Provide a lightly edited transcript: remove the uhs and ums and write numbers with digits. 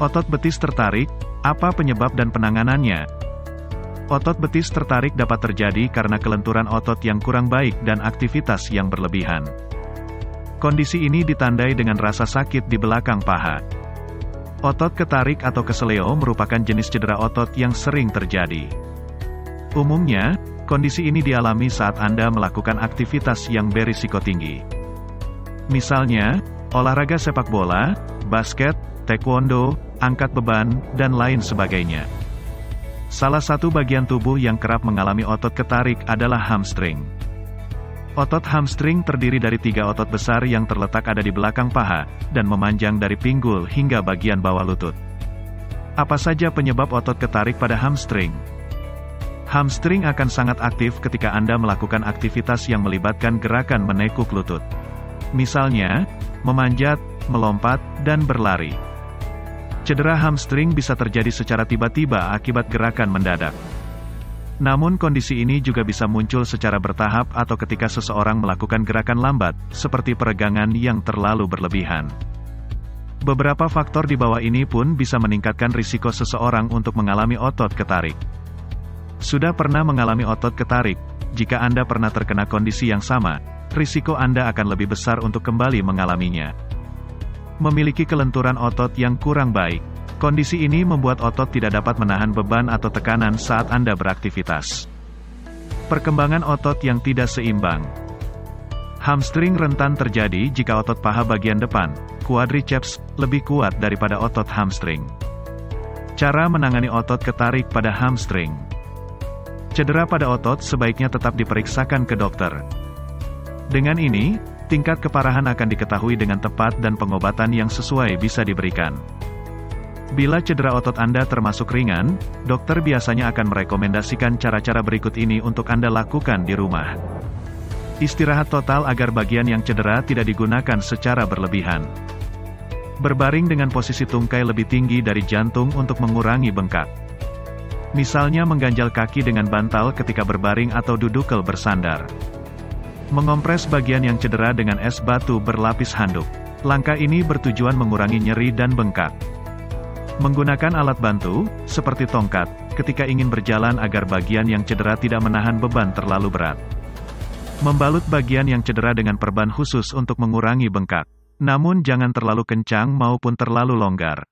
Otot betis tertarik, apa penyebab dan penanganannya? Otot betis tertarik dapat terjadi karena kelenturan otot yang kurang baik dan aktivitas yang berlebihan. Kondisi ini ditandai dengan rasa sakit di belakang paha. Otot ketarik atau keseleo merupakan jenis cedera otot yang sering terjadi. Umumnya, kondisi ini dialami saat Anda melakukan aktivitas yang berisiko tinggi. Misalnya, olahraga sepak bola, basket, taekwondo, angkat beban, dan lain sebagainya. Salah satu bagian tubuh yang kerap mengalami otot ketarik adalah hamstring. Otot hamstring terdiri dari 3 otot besar yang terletak ada di belakang paha, dan memanjang dari pinggul hingga bagian bawah lutut. Apa saja penyebab otot ketarik pada hamstring? Hamstring akan sangat aktif ketika Anda melakukan aktivitas yang melibatkan gerakan menekuk lutut. Misalnya, memanjat, melompat, dan berlari. Cedera hamstring bisa terjadi secara tiba-tiba akibat gerakan mendadak. Namun kondisi ini juga bisa muncul secara bertahap atau ketika seseorang melakukan gerakan lambat, seperti peregangan yang terlalu berlebihan. Beberapa faktor di bawah ini pun bisa meningkatkan risiko seseorang untuk mengalami otot ketarik. Sudah pernah mengalami otot ketarik? Jika Anda pernah terkena kondisi yang sama, risiko Anda akan lebih besar untuk kembali mengalaminya. Memiliki kelenturan otot yang kurang baik. Kondisi ini membuat otot tidak dapat menahan beban atau tekanan saat Anda beraktivitas. Perkembangan otot yang tidak seimbang. Hamstring rentan terjadi jika otot paha bagian depan, quadriceps, lebih kuat daripada otot hamstring. Cara menangani otot ketarik pada hamstring. Cedera pada otot sebaiknya tetap diperiksakan ke dokter. Dengan ini, tingkat keparahan akan diketahui dengan tepat dan pengobatan yang sesuai bisa diberikan. Bila cedera otot Anda termasuk ringan, dokter biasanya akan merekomendasikan cara-cara berikut ini untuk Anda lakukan di rumah. Istirahat total agar bagian yang cedera tidak digunakan secara berlebihan. Berbaring dengan posisi tungkai lebih tinggi dari jantung untuk mengurangi bengkak. Misalnya mengganjal kaki dengan bantal ketika berbaring atau duduk bersandar. Mengompres bagian yang cedera dengan es batu berlapis handuk. Langkah ini bertujuan mengurangi nyeri dan bengkak. Menggunakan alat bantu, seperti tongkat, ketika ingin berjalan agar bagian yang cedera tidak menahan beban terlalu berat. Membalut bagian yang cedera dengan perban khusus untuk mengurangi bengkak. Namun jangan terlalu kencang maupun terlalu longgar.